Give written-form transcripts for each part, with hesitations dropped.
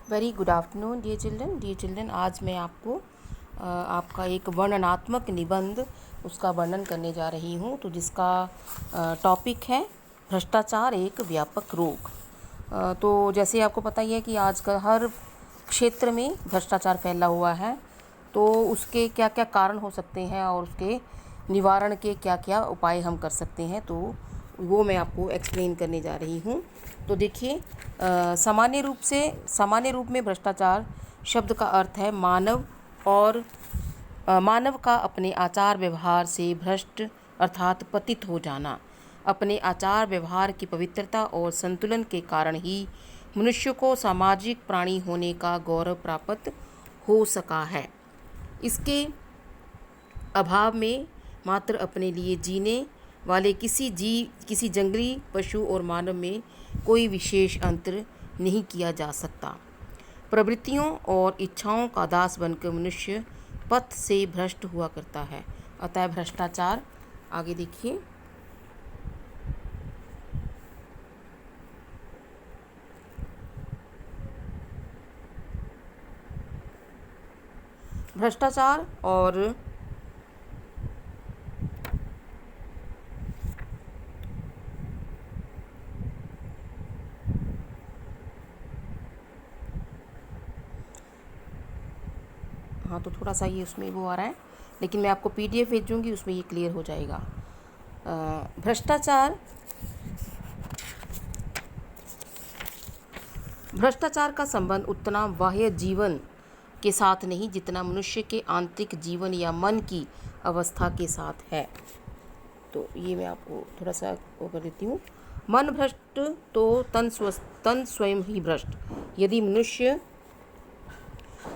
Very good afternoon dear children. आज मैं आपको आपका एक वर्णनात्मक निबंध उसका वर्णन करने जा रही हूँ। तो जिसका टॉपिक है भ्रष्टाचार एक व्यापक रोग। तो जैसे आपको पता ही है कि आजकल हर क्षेत्र में भ्रष्टाचार फैला हुआ है। तो उसके क्या क्या कारण हो सकते हैं और उसके निवारण के क्या क्या उपाय हम कर सकते हैं, तो वो मैं आपको एक्सप्लेन करने जा रही हूँ। तो देखिए, सामान्य रूप में भ्रष्टाचार शब्द का अर्थ है मानव का अपने आचार व्यवहार से भ्रष्ट अर्थात पतित हो जाना। अपने आचार व्यवहार की पवित्रता और संतुलन के कारण ही मनुष्य को सामाजिक प्राणी होने का गौरव प्राप्त हो सका है। इसके अभाव में मात्र अपने लिए जीने वाले किसी जंगली पशु और मानव में कोई विशेष अंतर नहीं किया जा सकता। प्रवृत्तियों और इच्छाओं का दास बनकर मनुष्य पथ से भ्रष्ट हुआ करता है। अतः भ्रष्टाचार, आगे देखिए, भ्रष्टाचार और हाँ, तो थोड़ा सा ये उसमें वो आ रहा है, लेकिन मैं आपको पीडीएफ भेजूंगी, उसमें ये क्लियर हो जाएगा। भ्रष्टाचार का संबंध उतना बाह्य जीवन के साथ नहीं जितना मनुष्य के आंतरिक जीवन या मन की अवस्था के साथ है। तो ये मैं आपको थोड़ा सा वो कर देती हूँ। मन भ्रष्ट तो तन स्वयं ही भ्रष्ट। यदि मनुष्य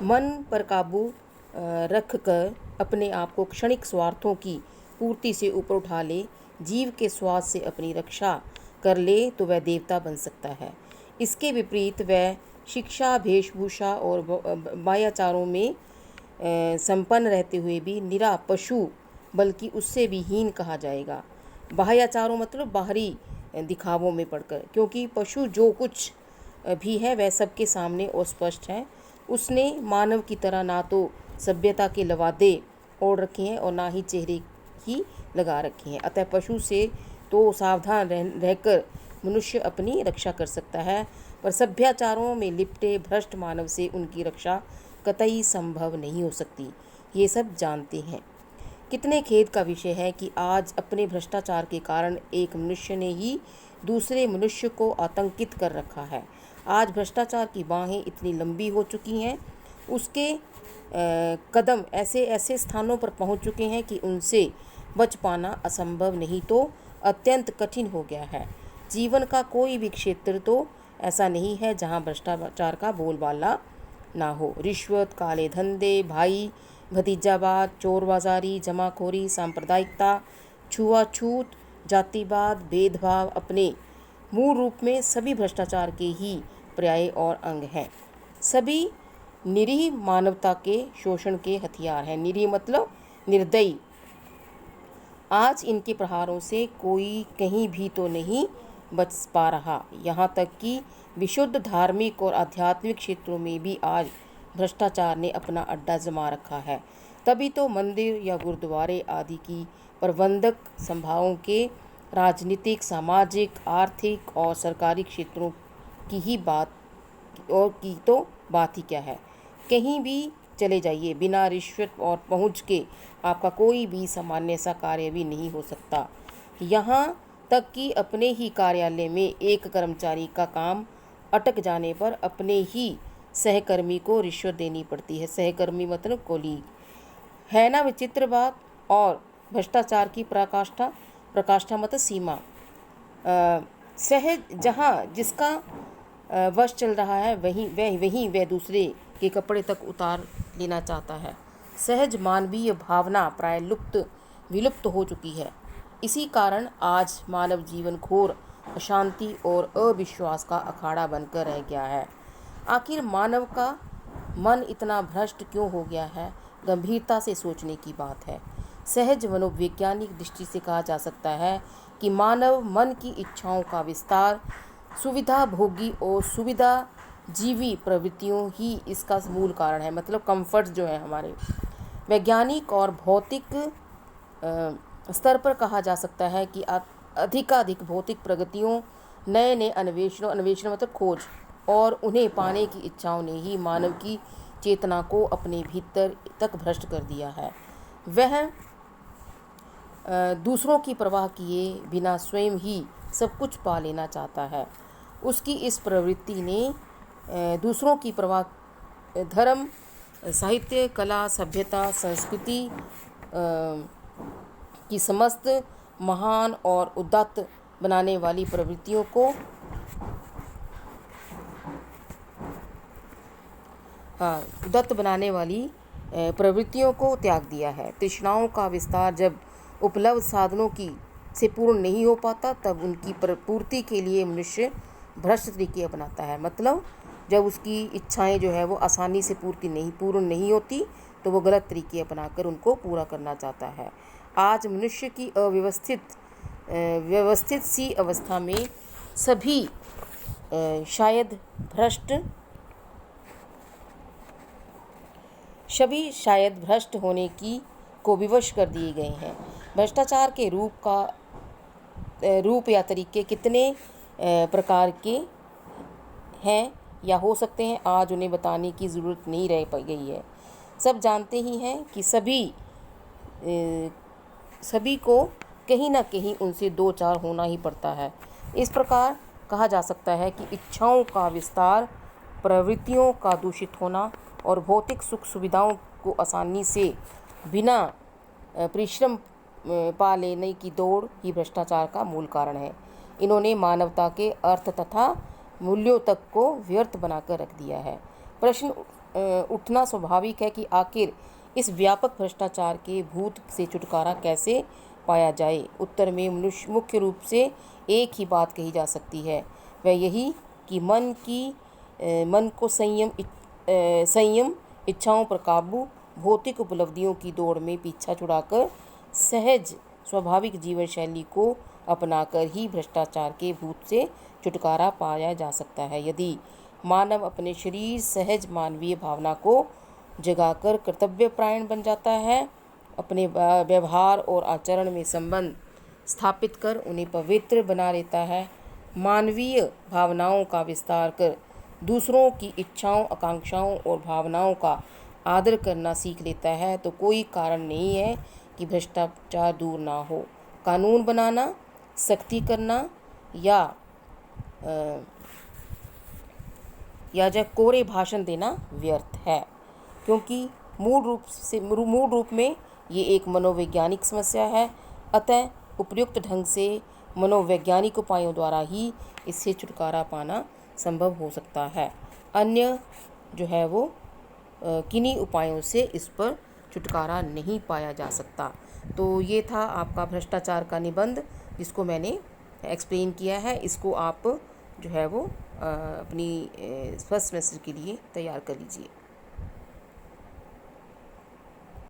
मन पर काबू रख कर अपने आप को क्षणिक स्वार्थों की पूर्ति से ऊपर उठा ले, जीव के स्वास्थ्य से अपनी रक्षा कर ले, तो वह देवता बन सकता है। इसके विपरीत वह शिक्षा, वेशभूषा और मायाचारों में संपन्न रहते हुए भी निरा पशु, बल्कि उससे भी हीन कहा जाएगा। बाह्याचारों मतलब बाहरी दिखावों में पड़कर, क्योंकि पशु जो कुछ भी है वह सबके सामने और स्पष्ट है। उसने मानव की तरह ना तो सभ्यता के लवादे ओढ़ रखे हैं और ना ही चेहरे ही लगा रखे हैं। अतः पशु से तो सावधान रहकर मनुष्य अपनी रक्षा कर सकता है, पर सभ्याचारों में लिपटे भ्रष्ट मानव से उनकी रक्षा कतई संभव नहीं हो सकती। ये सब जानते हैं। कितने खेद का विषय है कि आज अपने भ्रष्टाचार के कारण एक मनुष्य ने ही दूसरे मनुष्य को आतंकित कर रखा है। आज भ्रष्टाचार की बाहें इतनी लंबी हो चुकी हैं, उसके कदम ऐसे ऐसे स्थानों पर पहुंच चुके हैं कि उनसे बच पाना असंभव नहीं तो अत्यंत कठिन हो गया है। जीवन का कोई भी क्षेत्र तो ऐसा नहीं है जहां भ्रष्टाचार का बोलबाला ना हो। रिश्वत, काले धंधे, भाई भतीजावाद, चोरबाजारी, जमाखोरी, सांप्रदायिकता, छुआछूत, जातिवाद, भेदभाव अपने मूल रूप में सभी भ्रष्टाचार के ही पर्याय और अंग हैं। सभी निरीह मानवता के शोषण के हथियार हैं। निरीह मतलब निर्दयी। आज इनके प्रहारों से कोई कहीं भी तो नहीं बच पा रहा। यहाँ तक कि विशुद्ध धार्मिक और आध्यात्मिक क्षेत्रों में भी आज भ्रष्टाचार ने अपना अड्डा जमा रखा है। तभी तो मंदिर या गुरुद्वारे आदि की प्रबंधक संभाओं के राजनीतिक, सामाजिक, आर्थिक और सरकारी क्षेत्रों की ही बात ही क्या है। कहीं भी चले जाइए, बिना रिश्वत और पहुंच के आपका कोई भी सामान्य सा कार्य भी नहीं हो सकता। यहाँ तक कि अपने ही कार्यालय में एक कर्मचारी का काम अटक जाने पर अपने ही सहकर्मी को रिश्वत देनी पड़ती है। सहकर्मी मतलब कोलीग। है ना विचित्र बात। और भ्रष्टाचार की प्रकाष्ठा मतलब सीमा। सहज जहाँ जिसका वश चल रहा है वहीं वह दूसरे के कपड़े तक उतार लेना चाहता है। सहज मानवीय भावना प्राय विलुप्त हो चुकी है। इसी कारण आज मानव जीवन घोर अशांति और अविश्वास का अखाड़ा बनकर रह गया है। आखिर मानव का मन इतना भ्रष्ट क्यों हो गया है, गंभीरता से सोचने की बात है। सहज मनोवैज्ञानिक दृष्टि से कहा जा सकता है कि मानव मन की इच्छाओं का विस्तार, सुविधा भोगी और सुविधा जीवी प्रवृत्तियों ही इसका मूल कारण है। मतलब कंफर्ट जो है हमारे वैज्ञानिक और भौतिक स्तर पर कहा जा सकता है कि अधिकाधिक भौतिक प्रगतियों, नए नए अन्वेषण मतलब खोज और उन्हें पाने की इच्छाओं ने ही मानव की चेतना को अपने भीतर तक भ्रष्ट कर दिया है। वह दूसरों की परवाह किए बिना स्वयं ही सब कुछ पा लेना चाहता है। उसकी इस प्रवृत्ति ने दूसरों की परवाह धर्म, साहित्य, कला, सभ्यता, संस्कृति की समस्त महान और उदात्त बनाने वाली प्रवृत्तियों को उदात्त बनाने वाली प्रवृत्तियों को त्याग दिया है। तृष्णाओं का विस्तार जब उपलब्ध साधनों की से पूर्ण नहीं हो पाता तब उनकी पूर्ति के लिए मनुष्य भ्रष्ट तरीके अपनाता है। मतलब जब उसकी इच्छाएं जो है वो आसानी से पूर्ण नहीं होती तो वो गलत तरीके अपनाकर उनको पूरा करना चाहता है। आज मनुष्य की व्यवस्थित सी अवस्था में सभी शायद भ्रष्ट होने को विवश कर दिए गए हैं। भ्रष्टाचार के रूप या तरीके कितने प्रकार के हैं या हो सकते हैं, आज उन्हें बताने की ज़रूरत नहीं रह गई है। सब जानते ही हैं कि सभी को कहीं ना कहीं उनसे दो चार होना ही पड़ता है। इस प्रकार कहा जा सकता है कि इच्छाओं का विस्तार, प्रवृत्तियों का दूषित होना और भौतिक सुख सुविधाओं को आसानी से बिना परिश्रम पा लेने की दौड़ ही भ्रष्टाचार का मूल कारण है। इन्होंने मानवता के अर्थ तथा मूल्यों तक को व्यर्थ बनाकर रख दिया है। प्रश्न उठना स्वाभाविक है कि आखिर इस व्यापक भ्रष्टाचार के भूत से छुटकारा कैसे पाया जाए। उत्तर में मुख्य रूप से एक ही बात कही जा सकती है, वह यही कि मन को संयम, इच्छाओं पर काबू, भौतिक उपलब्धियों की दौड़ में पीछा छुड़ाकर सहज स्वाभाविक जीवन शैली को अपनाकर ही भ्रष्टाचार के भूत से छुटकारा पाया जा सकता है। यदि मानव अपने शरीर सहज मानवीय भावना को जगाकर कर्तव्यपरायण बन जाता है, अपने व्यवहार और आचरण में संबंध स्थापित कर उन्हें पवित्र बना लेता है, मानवीय भावनाओं का विस्तार कर दूसरों की इच्छाओं, आकांक्षाओं और भावनाओं का आदर करना सीख लेता है, तो कोई कारण नहीं है कि भ्रष्टाचार दूर ना हो। कानून बनाना, सख्ती करना या जब कोरे भाषण देना व्यर्थ है, क्योंकि मूल रूप में ये एक मनोवैज्ञानिक समस्या है। अतः उपयुक्त ढंग से मनोवैज्ञानिक उपायों द्वारा ही इससे छुटकारा पाना संभव हो सकता है। अन्य जो है वो किन्हीं उपायों से इस पर छुटकारा नहीं पाया जा सकता। तो ये था आपका भ्रष्टाचार का निबंध जिसको मैंने एक्सप्लेन किया है। इसको आप जो है वो अपनी फर्स्ट सेमेस्टर के लिए तैयार कर लीजिए।